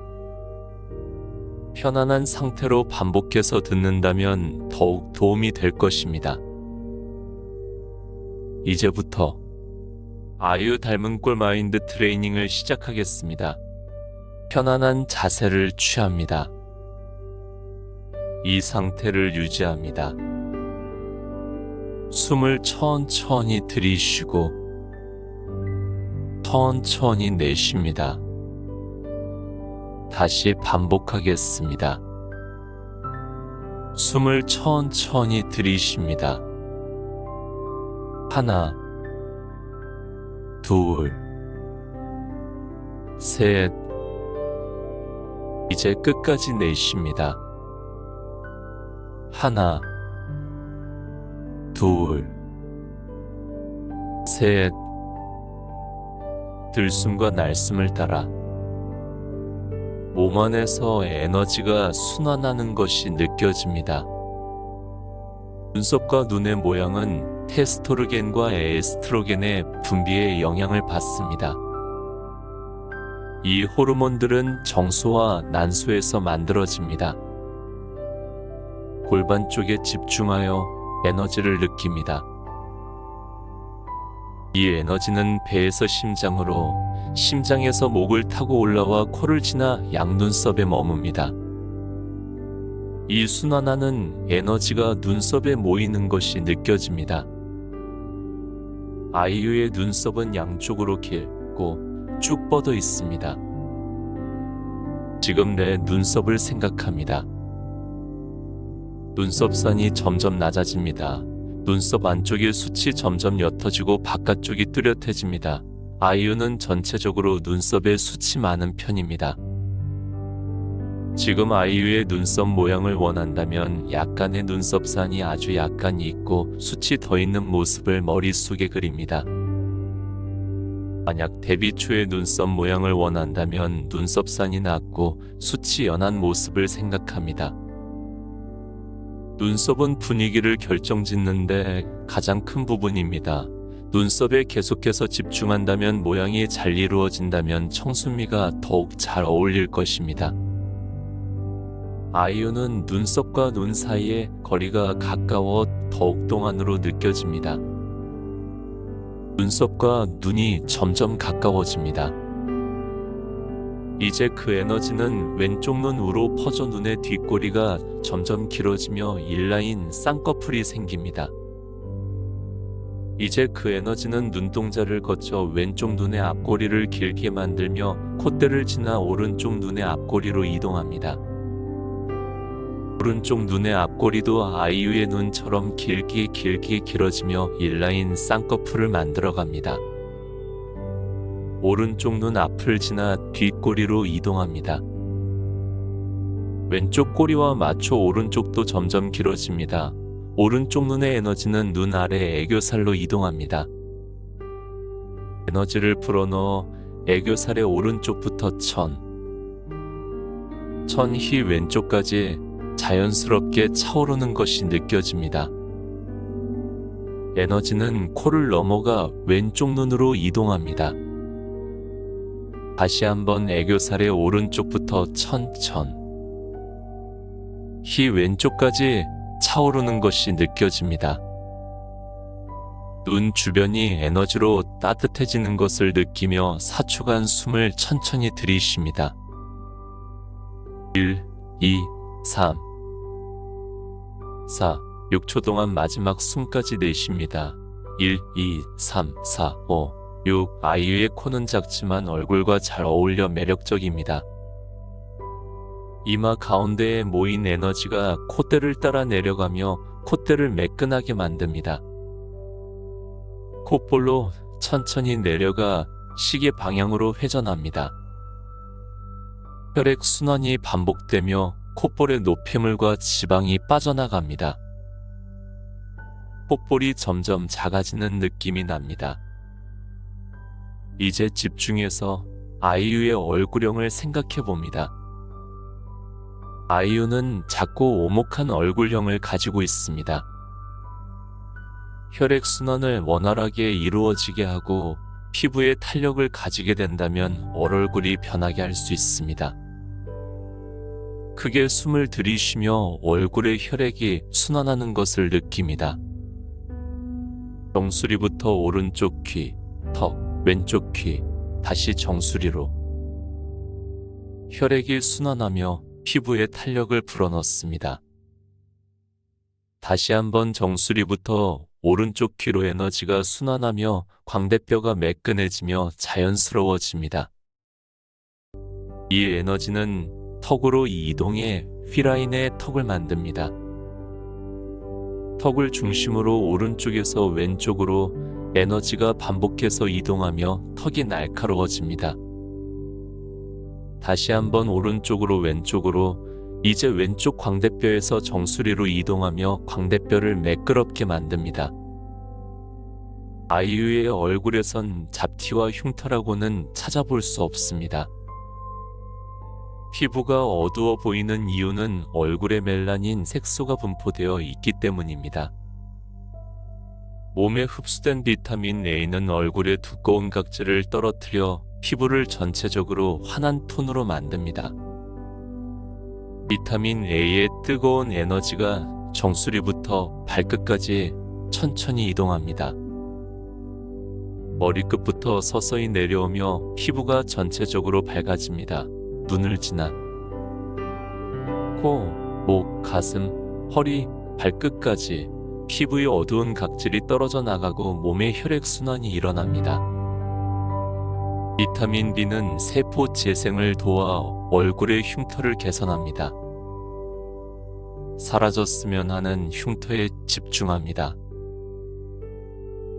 편안한 상태로 반복해서 듣는다면 더욱 도움이 될 것입니다. 이제부터 아이유 닮은 꿀마인드 트레이닝을 시작하겠습니다. 편안한 자세를 취합니다. 이 상태를 유지합니다. 숨을 천천히 들이쉬고 천천히 내쉽니다. 다시 반복하겠습니다. 숨을 천천히 들이쉽니다. 하나, 둘, 셋. 이제 끝까지 내쉽니다. 하나, 둘, 셋. 들숨과 날숨을 따라 몸 안에서 에너지가 순환하는 것이 느껴집니다. 눈썹과 눈의 모양은 테스토르겐과 에스트로겐의 분비에 영향을 받습니다. 이 호르몬들은 정수와 난소에서 만들어집니다. 골반 쪽에 집중하여 에너지를 느낍니다. 이 에너지는 배에서 심장으로, 심장에서 목을 타고 올라와 코를 지나 양눈썹에 머뭅니다. 이 순환하는 에너지가 눈썹에 모이는 것이 느껴집니다. 아이유의 눈썹은 양쪽으로 길고 쭉 뻗어 있습니다. 지금 내 눈썹을 생각합니다. 눈썹선이 점점 낮아집니다. 눈썹 안쪽의 숱이 점점 옅어지고 바깥쪽이 뚜렷해집니다. 아이유는 전체적으로 눈썹에 숱이 많은 편입니다. 지금 아이유의 눈썹 모양을 원한다면 약간의 눈썹산이 아주 약간 있고 숱이 더 있는 모습을 머릿속에 그립니다. 만약 데뷔 초의 눈썹 모양을 원한다면 눈썹산이 낮고 숱이 연한 모습을 생각합니다. 눈썹은 분위기를 결정짓는데 가장 큰 부분입니다. 눈썹에 계속해서 집중한다면 모양이 잘 이루어진다면 청순미가 더욱 잘 어울릴 것입니다. 아이유는 눈썹과 눈 사이의 거리가 가까워 더욱 동안으로 느껴집니다. 눈썹과 눈이 점점 가까워집니다. 이제 그 에너지는 왼쪽 눈 우로 퍼져 눈의 뒷꼬리가 점점 길어지며 인라인 쌍꺼풀이 생깁니다. 이제 그 에너지는 눈동자를 거쳐 왼쪽 눈의 앞꼬리를 길게 만들며 콧대를 지나 오른쪽 눈의 앞꼬리로 이동합니다. 오른쪽 눈의 앞꼬리도 아이유의 눈처럼 길게 길어지며 인라인 쌍꺼풀을 만들어갑니다. 오른쪽 눈 앞을 지나 뒷꼬리로 이동합니다. 왼쪽 꼬리와 맞춰 오른쪽도 점점 길어집니다. 오른쪽 눈의 에너지는 눈 아래 애교살로 이동합니다. 에너지를 풀어넣어 애교살의 오른쪽부터 천히 왼쪽까지 자연스럽게 차오르는 것이 느껴집니다. 에너지는 코를 넘어가 왼쪽 눈으로 이동합니다. 다시 한번 애교살의 오른쪽부터 희 왼쪽까지 차오르는 것이 느껴집니다. 눈 주변이 에너지로 따뜻해지는 것을 느끼며 4초간 숨을 천천히 들이쉽니다. 1, 2, 3, 4, 6초 동안 마지막 숨까지 내쉽니다. 1, 2, 3, 4, 5, 6. 아이유의 코는 작지만 얼굴과 잘 어울려 매력적입니다. 이마 가운데에 모인 에너지가 콧대를 따라 내려가며 콧대를 매끈하게 만듭니다. 콧볼로 천천히 내려가 시계 방향으로 회전합니다. 혈액 순환이 반복되며 콧볼의 노폐물과 지방이 빠져나갑니다. 콧볼이 점점 작아지는 느낌이 납니다. 이제 집중해서 아이유의 얼굴형을 생각해 봅니다. 아이유는 작고 오목한 얼굴형을 가지고 있습니다. 혈액순환을 원활하게 이루어지게 하고 피부에 탄력을 가지게 된다면 얼굴이 변하게 할 수 있습니다. 크게 숨을 들이쉬며 얼굴의 혈액이 순환하는 것을 느낍니다. 정수리부터 오른쪽 귀, 턱, 왼쪽 귀, 다시 정수리로 혈액이 순환하며 피부에 탄력을 불어넣습니다. 다시 한번 정수리부터 오른쪽 귀로 에너지가 순환하며 광대뼈가 매끈해지며 자연스러워집니다. 이 에너지는 턱으로 이동해 V라인의 턱을 만듭니다. 턱을 중심으로 오른쪽에서 왼쪽으로 에너지가 반복해서 이동하며 턱이 날카로워집니다. 다시 한번 오른쪽으로 왼쪽으로 이제 왼쪽 광대뼈에서 정수리로 이동하며 광대뼈를 매끄럽게 만듭니다. 아이유의 얼굴에선 잡티와 흉터라고는 찾아볼 수 없습니다. 피부가 어두워 보이는 이유는 얼굴에 멜라닌 색소가 분포되어 있기 때문입니다. 몸에 흡수된 비타민 A는 얼굴의 두꺼운 각질을 떨어뜨려 피부를 전체적으로 환한 톤으로 만듭니다. 비타민 A의 뜨거운 에너지가 정수리부터 발끝까지 천천히 이동합니다. 머리끝부터 서서히 내려오며 피부가 전체적으로 밝아집니다. 눈을 지나 코, 목, 가슴, 허리, 발끝까지 피부의 어두운 각질이 떨어져 나가고 몸의 혈액순환이 일어납니다. 비타민 B는 세포 재생을 도와 얼굴의 흉터를 개선합니다. 사라졌으면 하는 흉터에 집중합니다.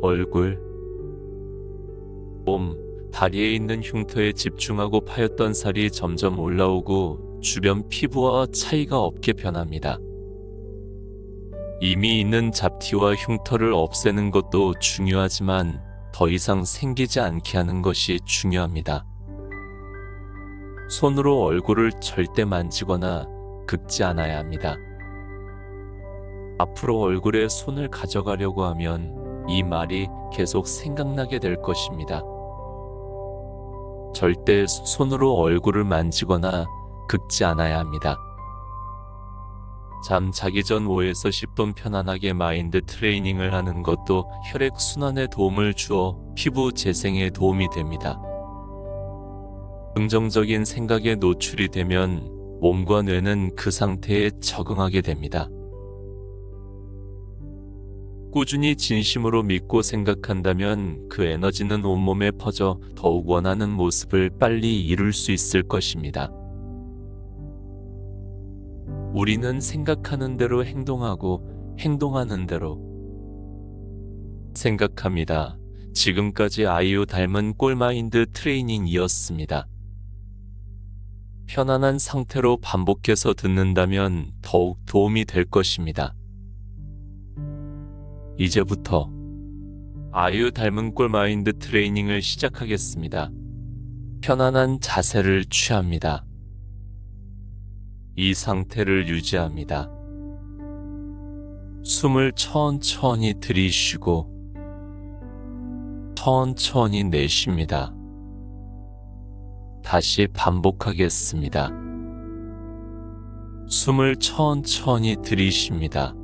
얼굴, 몸, 다리에 있는 흉터에 집중하고 파였던 살이 점점 올라오고 주변 피부와 차이가 없게 변합니다. 이미 있는 잡티와 흉터를 없애는 것도 중요하지만 더 이상 생기지 않게 하는 것이 중요합니다. 손으로 얼굴을 절대 만지거나 긁지 않아야 합니다. 앞으로 얼굴에 손을 가져가려고 하면 이 말이 계속 생각나게 될 것입니다. 절대 손으로 얼굴을 만지거나 긁지 않아야 합니다. 잠 자기 전 5에서 10분 편안하게 마인드 트레이닝을 하는 것도 혈액순환에 도움을 주어 피부 재생에 도움이 됩니다. 긍정적인 생각에 노출이 되면 몸과 뇌는 그 상태에 적응하게 됩니다. 꾸준히 진심으로 믿고 생각한다면 그 에너지는 온몸에 퍼져 더욱 원하는 모습을 빨리 이룰 수 있을 것입니다. 우리는 생각하는 대로 행동하고 행동하는 대로 생각합니다. 지금까지 아이유 닮은 꿀마인드 트레이닝이었습니다. 편안한 상태로 반복해서 듣는다면 더욱 도움이 될 것입니다. 이제부터 아이유 닮은 꿀마인드 트레이닝을 시작하겠습니다. 편안한 자세를 취합니다. 이 상태를 유지합니다. 숨을 천천히 들이쉬고 천천히 내쉽니다. 다시 반복하겠습니다. 숨을 천천히 들이쉽니다.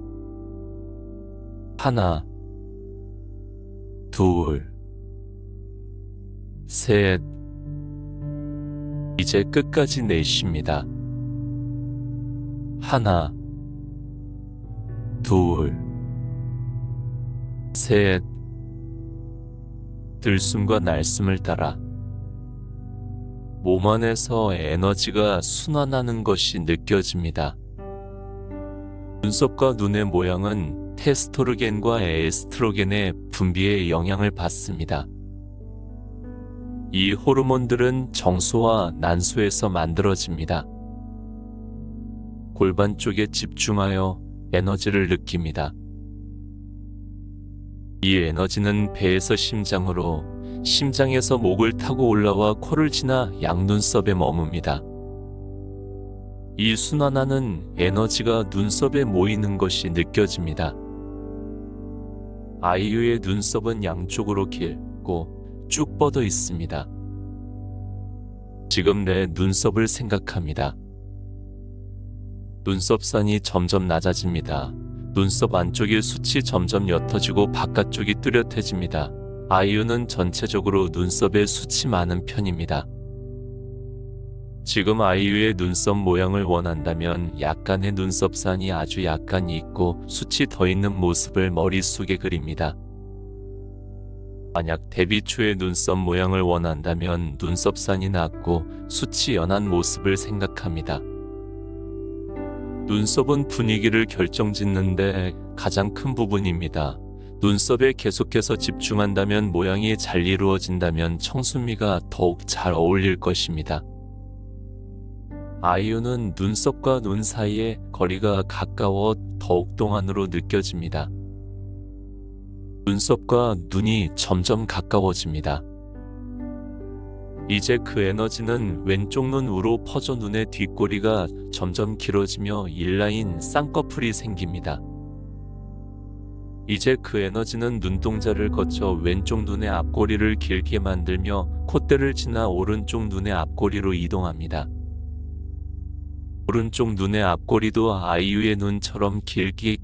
하나, 둘, 셋. 이제 끝까지 내쉽니다. 하나, 둘, 셋. 들숨과 날숨을 따라 몸 안에서 에너지가 순환하는 것이 느껴집니다. 눈썹과 눈의 모양은 테스토르겐과 에스트로겐의 분비에 영향을 받습니다. 이 호르몬들은 정수와 난소에서 만들어집니다. 골반 쪽에 집중하여 에너지를 느낍니다. 이 에너지는 배에서 심장으로, 심장에서 목을 타고 올라와 코를 지나 양눈썹에 머뭅니다. 이 순환하는 에너지가 눈썹에 모이는 것이 느껴집니다. 아이유의 눈썹은 양쪽으로 길고 쭉 뻗어 있습니다. 지금 내 눈썹을 생각합니다. 눈썹선이 점점 낮아집니다. 눈썹 안쪽의 숱이 점점 옅어지고 바깥쪽이 뚜렷해집니다. 아이유는 전체적으로 눈썹에 숱이 많은 편입니다. 지금 아이유의 눈썹 모양을 원한다면 약간의 눈썹산이 아주 약간 있고 숱이 더 있는 모습을 머릿속에 그립니다. 만약 데뷔 초의 눈썹 모양을 원한다면 눈썹산이 낮고 숱이 연한 모습을 생각합니다. 눈썹은 분위기를 결정짓는데 가장 큰 부분입니다. 눈썹에 계속해서 집중한다면 모양이 잘 이루어진다면 청순미가 더욱 잘 어울릴 것입니다. 아이유는 눈썹과 눈 사이의 거리가 가까워 더욱 동안으로 느껴집니다. 눈썹과 눈이 점점 가까워집니다. 이제 그 에너지는 왼쪽 눈 우로 퍼져 눈의 뒷꼬리가 점점 길어지며 인라인 쌍꺼풀이 생깁니다. 이제 그 에너지는 눈동자를 거쳐 왼쪽 눈의 앞꼬리를 길게 만들며 콧대를 지나 오른쪽 눈의 앞꼬리로 이동합니다. 오른쪽 눈의 앞꼬리도 아이유의 눈처럼 길게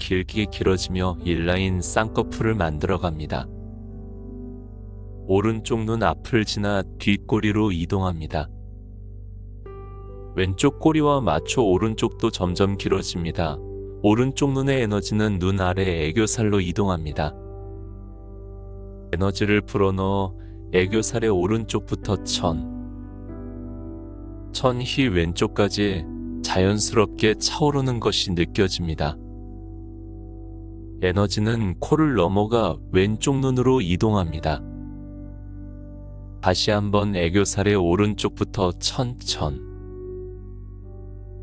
길어지며 인라인 쌍꺼풀을 만들어갑니다. 오른쪽 눈 앞을 지나 뒷꼬리로 이동합니다. 왼쪽 꼬리와 맞춰 오른쪽도 점점 길어집니다. 오른쪽 눈의 에너지는 눈 아래 애교살로 이동합니다. 에너지를 불어넣어 애교살의 오른쪽부터 천히 왼쪽까지 자연스럽게 차오르는 것이 느껴집니다. 에너지는 코를 넘어가 왼쪽 눈으로 이동합니다. 다시 한번 애교살의 오른쪽부터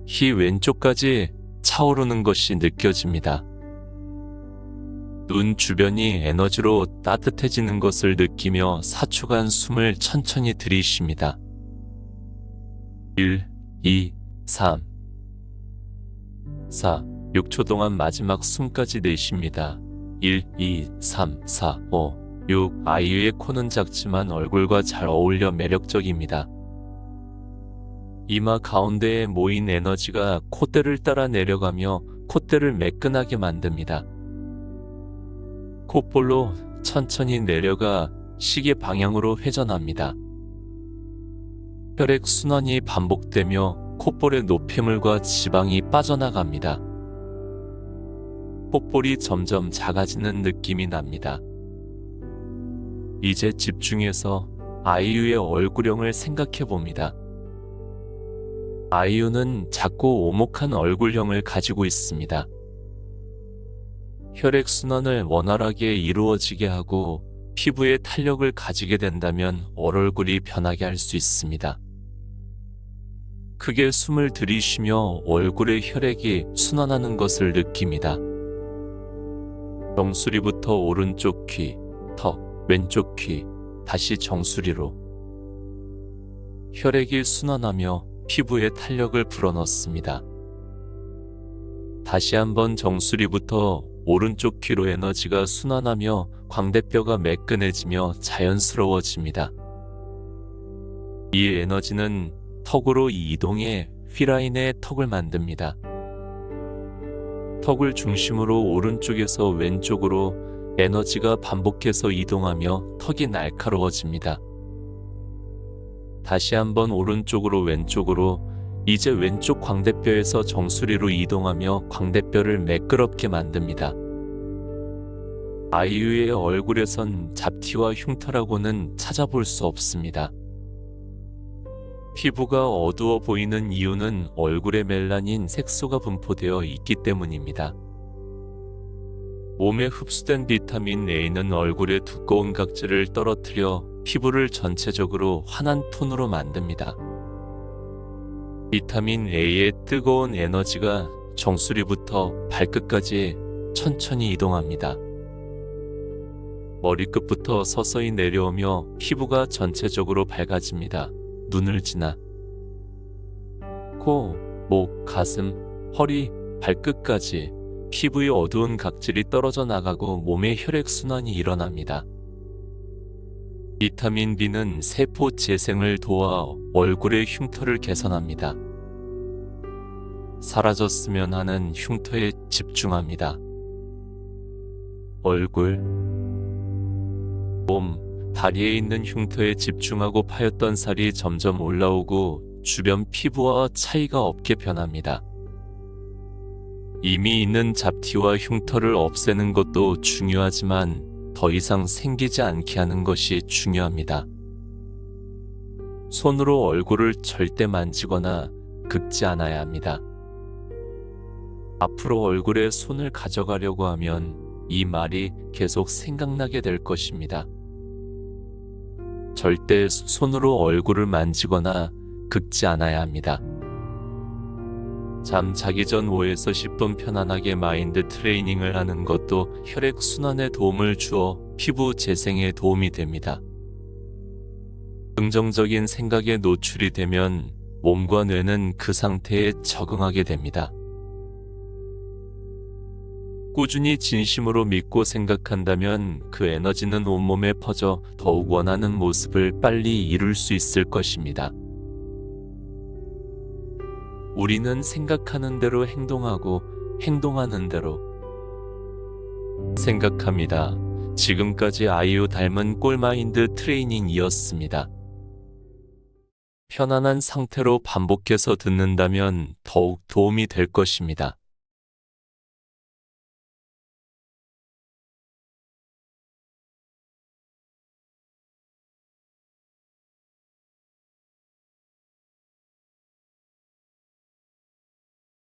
히 왼쪽까지 차오르는 것이 느껴집니다. 눈 주변이 에너지로 따뜻해지는 것을 느끼며 4초간 숨을 천천히 들이쉽니다. 1, 2, 3, 4, 6초 동안 마지막 숨까지 내쉽니다. 1, 2, 3, 4, 5, 6. 아이유의 코는 작지만 얼굴과 잘 어울려 매력적입니다. 이마 가운데에 모인 에너지가 콧대를 따라 내려가며 콧대를 매끈하게 만듭니다. 콧볼로 천천히 내려가 시계 방향으로 회전합니다. 혈액 순환이 반복되며 콧볼의 노폐물과 지방이 빠져나갑니다. 콧볼이 점점 작아지는 느낌이 납니다. 이제 집중해서 아이유의 얼굴형을 생각해 봅니다. 아이유는 작고 오목한 얼굴형을 가지고 있습니다. 혈액순환을 원활하게 이루어지게 하고 피부에 탄력을 가지게 된다면 얼굴이 변하게 할 수 있습니다. 크게 숨을 들이쉬며 얼굴의 혈액이 순환하는 것을 느낍니다. 정수리부터 오른쪽 귀, 턱, 왼쪽 귀, 다시 정수리로 혈액이 순환하며 피부에 탄력을 불어넣습니다. 다시 한번 정수리부터 오른쪽 귀로 에너지가 순환하며 광대뼈가 매끈해지며 자연스러워집니다. 이 에너지는 턱으로 이동해 휘라인의 턱을 만듭니다. 턱을 중심으로 오른쪽에서 왼쪽으로 에너지가 반복해서 이동하며 턱이 날카로워집니다. 다시 한번 오른쪽으로 왼쪽으로, 이제 왼쪽 광대뼈에서 정수리로 이동하며 광대뼈를 매끄럽게 만듭니다. 아이유의 얼굴에선 잡티와 흉터라고는 찾아볼 수 없습니다. 피부가 어두워 보이는 이유는 얼굴에 멜라닌 색소가 분포되어 있기 때문입니다. 몸에 흡수된 비타민 A는 얼굴의 두꺼운 각질을 떨어뜨려 피부를 전체적으로 환한 톤으로 만듭니다. 비타민 A의 뜨거운 에너지가 정수리부터 발끝까지 천천히 이동합니다. 머리끝부터 서서히 내려오며 피부가 전체적으로 밝아집니다. 눈을 지나 코, 목, 가슴, 허리, 발끝까지 피부의 어두운 각질이 떨어져 나가고 몸의 혈액순환이 일어납니다. 비타민 B는 세포 재생을 도와 얼굴의 흉터를 개선합니다. 사라졌으면 하는 흉터에 집중합니다. 얼굴, 몸, 다리에 있는 흉터에 집중하고 파였던 살이 점점 올라오고 주변 피부와 차이가 없게 변합니다. 이미 있는 잡티와 흉터를 없애는 것도 중요하지만 더 이상 생기지 않게 하는 것이 중요합니다. 손으로 얼굴을 절대 만지거나 긁지 않아야 합니다. 앞으로 얼굴에 손을 가져가려고 하면 이 말이 계속 생각나게 될 것입니다. 절대 손으로 얼굴을 만지거나 긁지 않아야 합니다. 잠 자기 전 5에서 10분 편안하게 마인드 트레이닝을 하는 것도 혈액순환에 도움을 주어 피부 재생에 도움이 됩니다. 긍정적인 생각에 노출이 되면 몸과 뇌는 그 상태에 적응하게 됩니다. 꾸준히 진심으로 믿고 생각한다면 그 에너지는 온몸에 퍼져 더욱 원하는 모습을 빨리 이룰 수 있을 것입니다. 우리는 생각하는 대로 행동하고 행동하는 대로 생각합니다. 지금까지 아이유 닮은 꿀마인드 트레이닝이었습니다. 편안한 상태로 반복해서 듣는다면 더욱 도움이 될 것입니다.